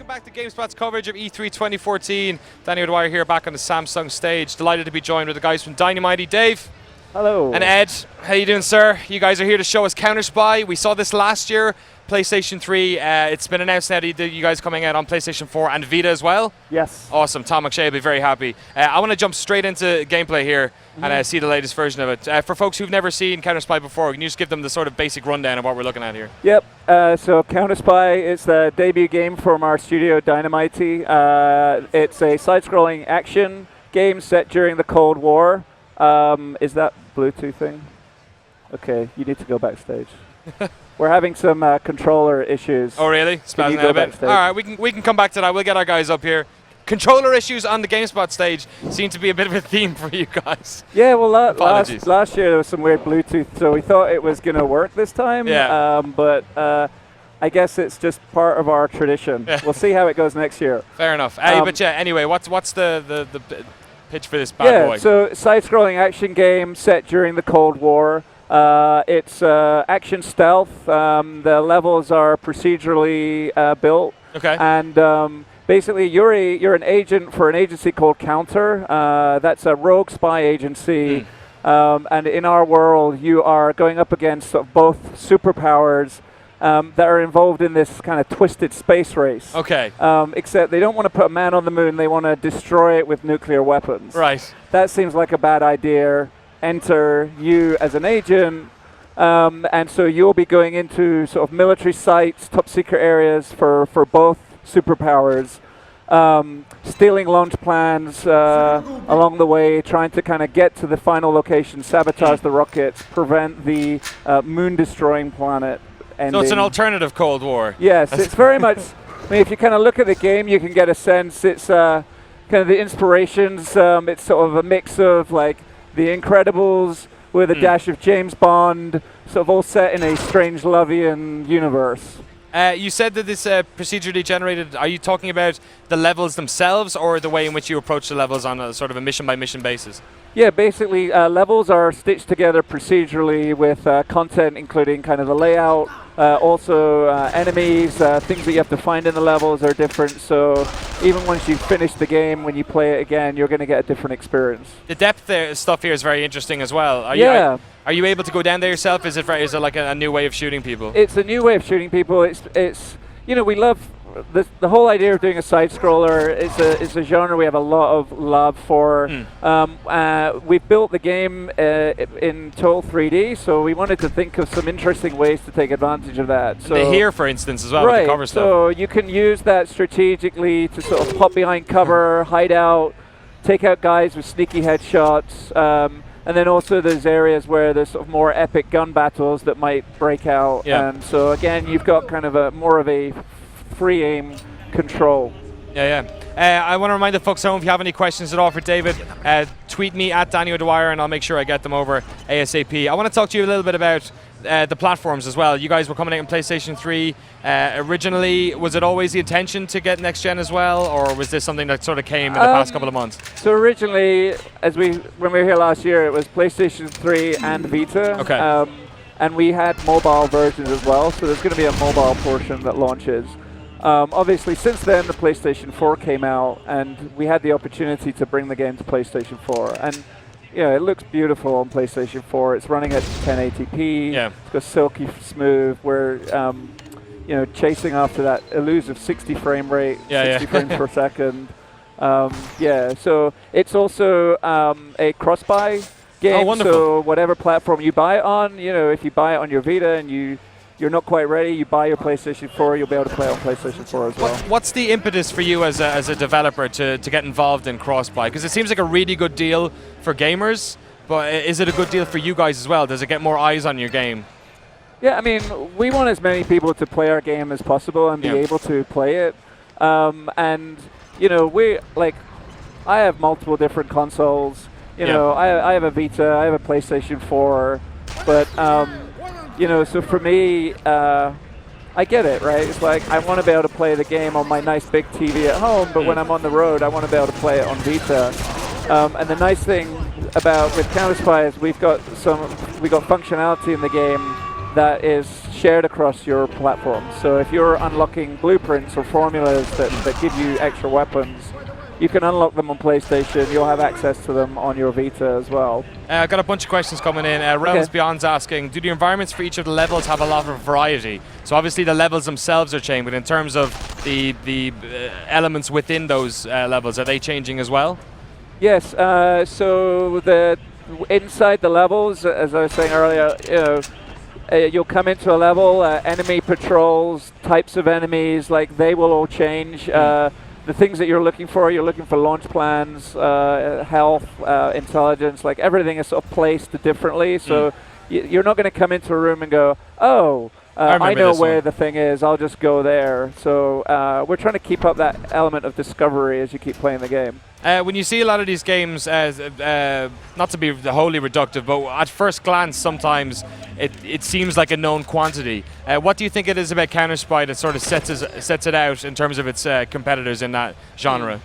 Welcome back to GameSpot's coverage of E3 2014. Danny O'Dwyer here back on the Samsung stage. Delighted to be joined with the guys from Dynamite. Dave. Hello. And Ed. How you doing, sir? You guys are here to show us Counterspy. We saw this last year, PlayStation 3. It's been announced now that you guys coming out on PlayStation 4 and Vita as well. Yes. Awesome. Tom McShay will be very happy. I want to jump straight into gameplay here and see the latest version of it. For folks who've never seen Counterspy before, can you just give them the sort of basic rundown of what we're looking at here? Yep. So Counterspy is the debut game from our studio, Dynamite. It's a side-scrolling action game set during the Cold War. Is that Bluetooth thing? Okay, you need to go backstage. We're having some controller issues. Oh, really? Spazzing out a bit? All right, we can come back to that. We'll get our guys up here. Controller issues on the GameSpot stage seem to be a bit of a theme for you guys. Yeah, well, last year there was some weird Bluetooth, so we thought it was going to work this time. Yeah. But I guess it's just part of our tradition. Yeah. We'll see how it goes next year. Fair enough. But yeah, anyway, what's the pitch for this bad boy? Yeah, so side-scrolling action game set during the Cold War. It's action stealth. The levels are procedurally built. Okay. And basically, you're an agent for an agency called Counter. That's a rogue spy agency. And in our world, you are going up against sort of both superpowers that are involved in this kind of twisted space race. Okay. Except they don't want to put a man on the moon. They want to destroy it with nuclear weapons. Right. That seems like a bad idea. Enter you as an agent. And so you'll be going into sort of military sites, top secret areas for both superpowers, stealing launch plans along the way, trying to kind of get to the final location, sabotage the rockets, prevent the moon-destroying planet ending. So it's an alternative Cold War. Yes, it's very much. I mean, if you kind of look at the game, you can get a sense. It's kind of the inspirations. It's sort of a mix of like The Incredibles with a dash of James Bond, sort of all set in a strange Lovian universe. You said that this procedurally generated. Are you talking about the levels themselves or the way in which you approach the levels on a sort of a mission-by-mission basis? Yeah, basically levels are stitched together procedurally with content including kind of the layout, also enemies, things that you have to find in the levels are different, so even once you finish the game, when you play it again, you're going to get a different experience. The depth stuff here is very interesting as well. Are you able to go down there yourself? Is it like a new way of shooting people? It's a new way of shooting people. It's we love the whole idea of doing a side scroller. It's a genre we have a lot of love for. We've built the game in total 3D, so we wanted to think of some interesting ways to take advantage of that. So the here, for instance, as well, right, with the cover stuff. So you can use that strategically to sort of pop behind cover, hide out, take out guys with sneaky headshots. And then also there's areas where there's sort of more epic gun battles that might break out. Yeah. And so again, you've got kind of more of a free aim control. Yeah. I want to remind the folks at home, if you have any questions at all for David, tweet me at Danny O'Dwyer and I'll make sure I get them over ASAP. I want to talk to you a little bit about the platforms as well. You guys were coming out on PlayStation 3. Originally, was it always the intention to get next gen as well, or was this something that sort of came in the past couple of months? So originally, when we were here last year, it was PlayStation 3 and Vita. Okay. And we had mobile versions as well, so there's going to be a mobile portion that launches. Obviously, since then, the PlayStation 4 came out, and we had the opportunity to bring the game to PlayStation 4. And it looks beautiful on PlayStation 4. It's running at 1080p. Yeah. It's got silky smooth. We're chasing after that elusive 60 frame rate, 60 frames per second. So it's also a cross-buy game. Oh, wonderful. So whatever platform you buy it on, if you buy it on your Vita and you're not quite ready, you buy your PlayStation 4, you'll be able to play it on PlayStation 4 as well. What's the impetus for you as a developer to get involved in cross-buy? Because it seems like a really good deal for gamers, but is it a good deal for you guys as well? Does it get more eyes on your game? Yeah, I mean, we want as many people to play our game as possible and be able to play it. And, I have multiple different consoles. I have a Vita, I have a PlayStation 4, but so for me, I get it, right? It's like I want to be able to play the game on my nice big TV at home, but when I'm on the road, I want to be able to play it on Vita. And the nice thing with Counterspy is we got functionality in the game that is shared across your platform. So if you're unlocking blueprints or formulas that give you extra weapons, you can unlock them on PlayStation. You'll have access to them on your Vita as well. I've got a bunch of questions coming in. Realms Beyond's asking, do the environments for each of the levels have a lot of variety? So obviously the levels themselves are changing, but in terms of the elements within those levels, are they changing as well? Yes. So inside the levels, as I was saying earlier, you'll come into a level, enemy patrols, types of enemies, like they will all change. The things that you're looking for launch plans, health, intelligence, like everything is sort of placed differently. So you're not going to come into a room and go, oh, I know where the thing is, I'll just go there. So we're trying to keep up that element of discovery as you keep playing the game. When you see a lot of these games, not to be wholly reductive, but at first glance sometimes it seems like a known quantity. What do you think it is about Counterspy that sort of sets it out in terms of its competitors in that genre?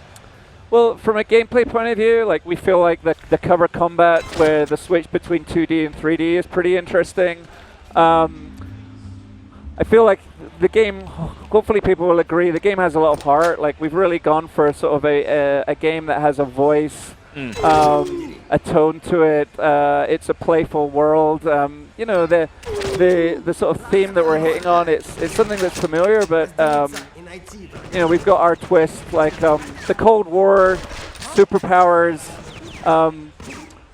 Well, from a gameplay point of view, like we feel like the cover combat where the switch between 2D and 3D is pretty interesting. I feel like the game, hopefully people will agree, the game has a lot of heart. Like we've really gone for sort of a game that has a voice, a tone to it. It's a playful world. You know, the sort of theme that we're hitting on, it's something that's familiar, but you know, we've got our twist, like the Cold War, superpowers.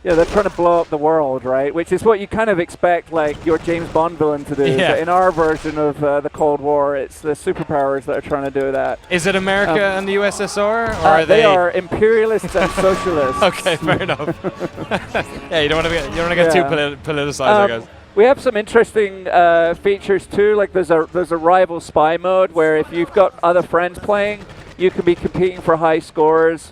Yeah, they're trying to blow up the world, right? Which is what you kind of expect, like your James Bond villain to do. Yeah. But in our version of the Cold War, it's the superpowers that are trying to do that. Is it America and the USSR, or are they are imperialists and socialists. Okay, fair enough. Yeah, you don't want to get too politicized, I guess. We have some interesting features too. Like there's a rival spy mode where if you've got other friends playing, you can be competing for high scores,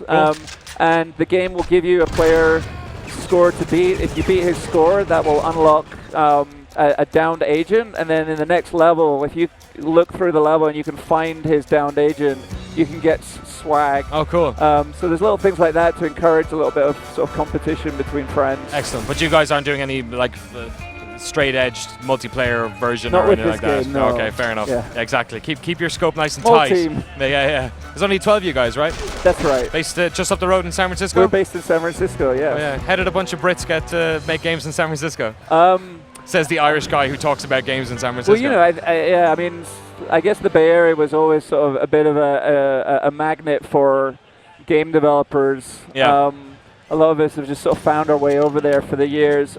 and the game will give you a player score to beat. If you beat his score, that will unlock a downed agent, and then in the next level, if you look through the level and you can find his downed agent, you can get swag. Oh, cool. So there's little things like that to encourage a little bit of sort of competition between friends. Excellent. But you guys aren't doing any like straight-edged multiplayer version Not or anything with like this that? game, no. Okay, fair enough. Yeah. Exactly. Keep your scope nice and Small tight. team. Yeah. There's only 12 of you guys, right? That's right. Based just up the road in San Francisco? We're based in San Francisco, yeah. Oh, yeah. How did a bunch of Brits get to make games in San Francisco? Says the Irish guy who talks about games in San Francisco. Well, you know, I mean, I guess the Bay Area was always sort of a bit of a magnet for game developers. Yeah. A lot of us have just sort of found our way over there for the years.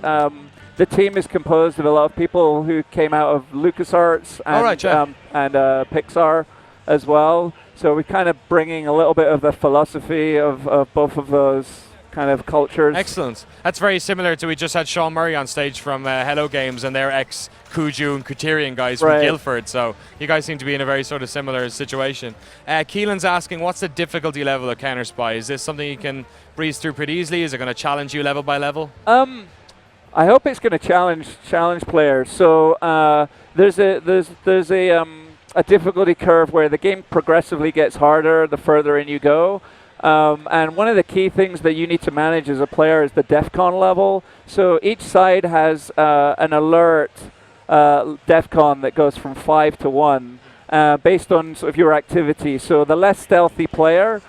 The team is composed of a lot of people who came out of LucasArts and Pixar as well. So we're kind of bringing a little bit of the philosophy of both of those kind of cultures. Excellent. That's very similar to, we just had Sean Murray on stage from Hello Games, and they're ex-Kuju and Criterion guys from Guildford. So you guys seem to be in a very sort of similar situation. Keelan's asking, what's the difficulty level of Counterspy? Is this something you can breeze through pretty easily? Is it going to challenge you level by level? I hope it's going to challenge players. So there's a difficulty curve where the game progressively gets harder the further in you go. And one of the key things that you need to manage as a player is the DEFCON level. So each side has an alert DEFCON that goes from 5 to 1 based on sort of your activity. So the less stealthy player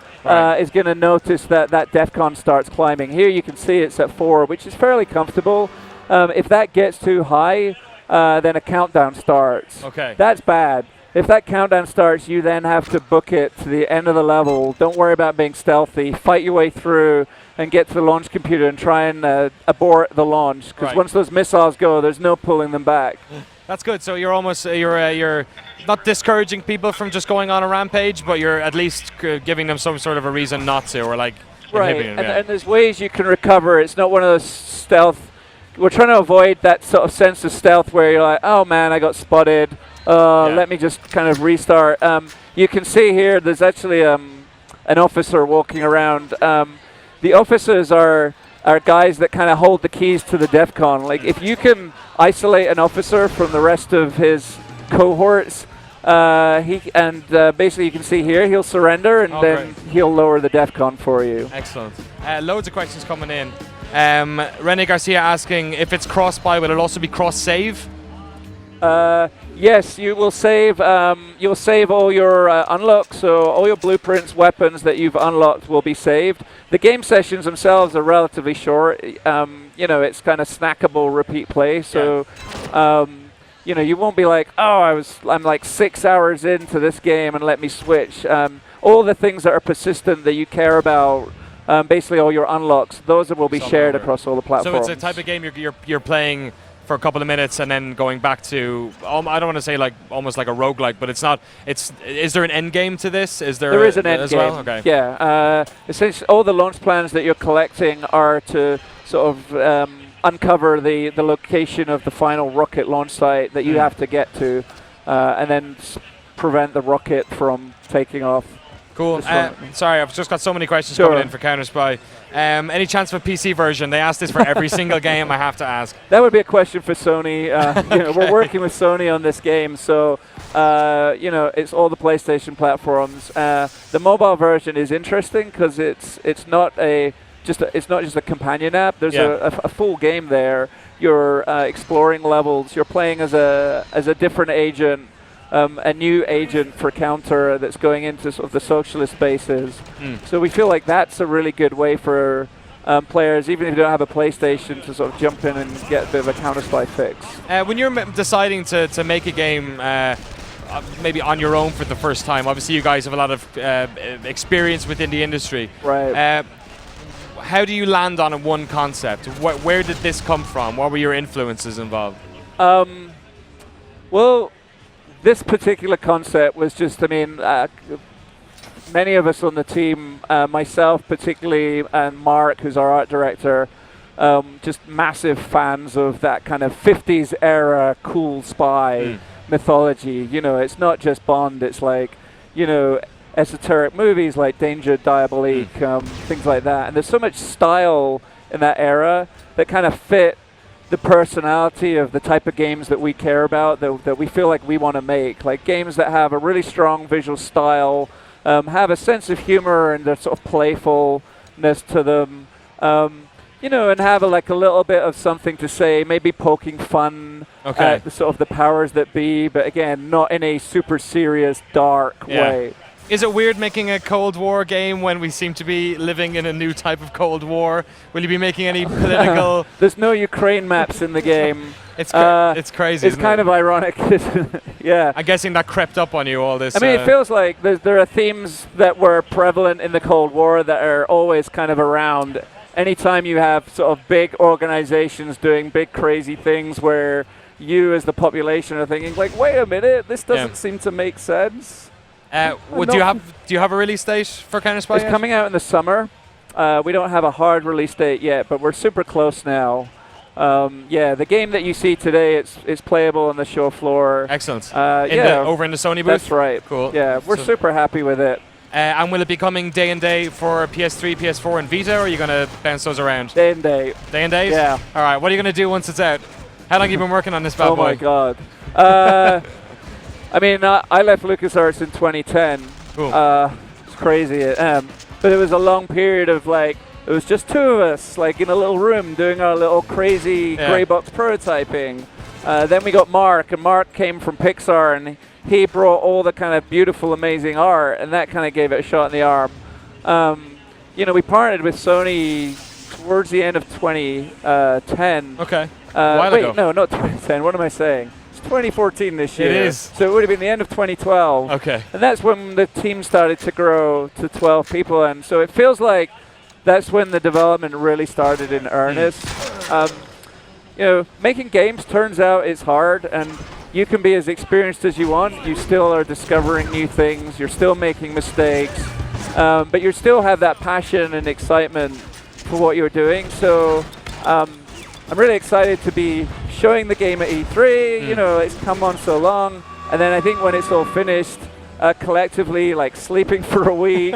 is going to notice that DEFCON starts climbing. Here you can see it's at 4, which is fairly comfortable. If that gets too high, then a countdown starts. Okay. That's bad. If that countdown starts, you then have to book it to the end of the level. Don't worry about being stealthy. Fight your way through and get to the launch computer and try and abort the launch. Because once those missiles go, there's no pulling them back. That's good. So you're almost you're not discouraging people from just going on a rampage, but you're at least giving them some sort of a reason not to, or like inhibiting them. And there's ways you can recover. It's not one of those stealth. We're trying to avoid that sort of sense of stealth where you're like, oh man, I got spotted. Let me just kind of restart. You can see here there's actually an officer walking around. The officers are guys that kind of hold the keys to the DEFCON. Like if you can isolate an officer from the rest of his cohorts, basically you can see here he'll surrender and then he'll lower the DEFCON for you. Excellent. Loads of questions coming in. Rene Garcia asking if it's cross-buy, will it also be cross-save? Yes, you will save. You'll save all your unlocks, so all your blueprints, weapons that you've unlocked will be saved. The game sessions themselves are relatively short. It's kind of snackable repeat play. So, you won't be like, oh, I'm like 6 hours into this game and let me switch. All the things that are persistent that you care about. Basically, all your unlocks, those will be shared across all the platforms. So it's a type of game you're playing for a couple of minutes and then going back to, I don't want to say like almost like a roguelike, but it's not. Is there an end game to this? There is an end game. Well? Okay. Yeah. Essentially, all the launch plans that you're collecting are to sort of uncover the location of the final rocket launch site that you have to get to, and then prevent the rocket from taking off. Cool. Sorry, I've just got so many questions coming in for Counterspy. Any chance of a PC version? They ask this for every single game. I have to ask. That would be a question for Sony. We're working with Sony on this game, so it's all the PlayStation platforms. The mobile version is interesting because it's not just a companion app. There's a full game there. You're exploring levels. You're playing as a different agent. A new agent for Counter that's going into sort of the socialist bases. So we feel like that's a really good way for players, even if you don't have a PlayStation, to sort of jump in and get a bit of a Counterspy fix. When you're deciding to make a game maybe on your own for the first time, obviously you guys have a lot of experience within the industry. Right. How do you land on one concept? Where did this come from? What were your influences involved? Well, this particular concept was just, many of us on the team, myself particularly, and Mark, who's our art director, just massive fans of that kind of 50s era cool spy mythology. It's not just Bond, it's like, esoteric movies like Danger Diabolique, things like that. And there's so much style in that era that kind of fit the personality of the type of games that we care about, that we feel like we want to make. Like games that have a really strong visual style, have a sense of humor and a sort of playfulness to them, and have a little bit of something to say, maybe poking fun at the sort of the powers that be, but again, not in a super serious, dark way. Is it weird making a Cold War game when we seem to be living in a new type of Cold War? Will you be making any political... There's no Ukraine maps in the game. It's crazy. It's kind of ironic. Yeah. I'm guessing that crept up on you, all this. It feels like there are themes that were prevalent in the Cold War that are always kind of around. Anytime you have sort of big organizations doing big crazy things where you as the population are thinking like, wait a minute, this doesn't seem to make sense. Do you have a release date for Counterspy? It's coming out in the summer. We don't have a hard release date yet, but we're super close now. The game that you see today, it's playable on the show floor. Excellent. Over in the Sony booth? That's right. Cool. Yeah, we're super happy with it. And will it be coming day and day for PS3, PS4, and Vita, or are you going to bounce those around? Day and day. Day and days? Yeah. All right, what are you going to do once it's out? How long have you been working on this bad boy? Oh my God. I left LucasArts in 2010. Cool. It's crazy. But it was a long period of it was just two of us, in a little room doing our little crazy grey box prototyping. Then we got Mark, and Mark came from Pixar, and he brought all the kind of beautiful, amazing art, and that kind of gave it a shot in the arm. We partnered with Sony towards the end of 2010. Okay. Wait, no, not 2010. What am I saying? 2014 this year. It is. So it would have been the end of 2012. Okay. And that's when the team started to grow to 12 people. And so it feels like that's when the development really started in earnest. Making games turns out is hard, and you can be as experienced as you want. You still are discovering new things. You're still making mistakes. But you still have that passion and excitement for what you're doing. So I'm really excited to be showing the game at E3. It's come on so long. And then I think when it's all finished, collectively, sleeping for a week,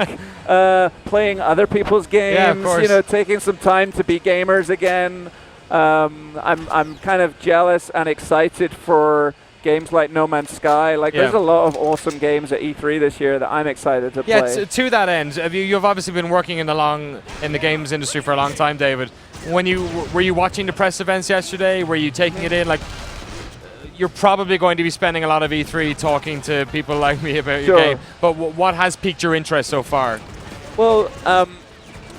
playing other people's games, yeah, of course. Taking some time to be gamers again. I'm kind of jealous and excited for games like No Man's Sky. There's a lot of awesome games at E3 this year that I'm excited to play. Yeah, to that end, you've obviously been working in the games industry for a long time, David. Were you watching the press events yesterday? Were you taking it in? you're probably going to be spending a lot of E3 talking to people like me about Sure. your game. But what has piqued your interest so far? Well,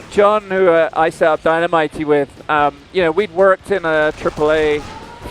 John, who I set up Dynamite with, we'd worked in a AAA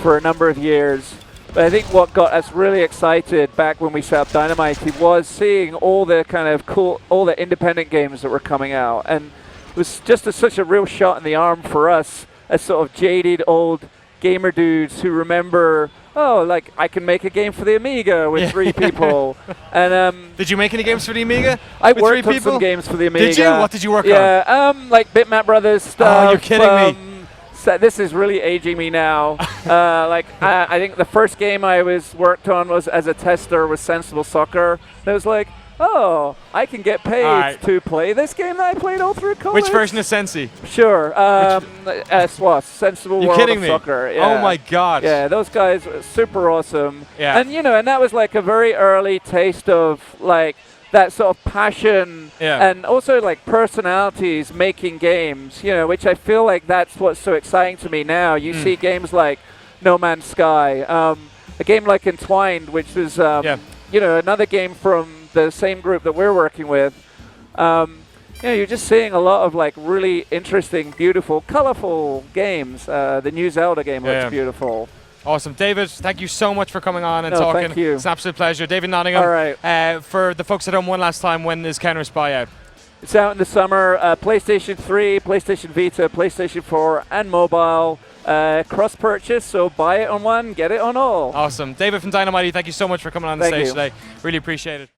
for a number of years. But I think what got us really excited back when we set up Dynamite was seeing all the kind of all the independent games that were coming out. And it was just such a real shot in the arm for us as sort of jaded old gamer dudes who remember, like I can make a game for the Amiga with 3 people. And did you make any games for the Amiga? I with worked 3 on people? some games for the Amiga. Did you? What did you work on? Yeah, like Bitmap Brothers stuff. Oh, you're kidding me. So this is really aging me now. I think the first game I worked on was as a tester was Sensible Soccer. And it was like, oh, I can get paid to play this game that I played all through college. Which version of Sensi? Sure, SWAS, Sensible World of Soccer. Yeah. Oh my god. Yeah, those guys were super awesome. Yeah. And and that was like a very early taste of like that sort of passion and also like personalities making games, which I feel like that's what's so exciting to me now. You see games like No Man's Sky, a game like Entwined, which was another game from the same group that we're working with. You're just seeing a lot of like really interesting, beautiful, colorful games. The new Zelda game looks beautiful. Awesome. David, thank you so much for coming on and talking. Thank you. It's an absolute pleasure. David Nottingham. All right. For the folks at home, one last time, when is Counterspy out? It's out in the summer. PlayStation 3, PlayStation Vita, PlayStation 4, and mobile. Cross-purchase, so buy it on one, get it on all. Awesome. David from Dynamite, thank you so much for coming on the stage today. Really appreciate it.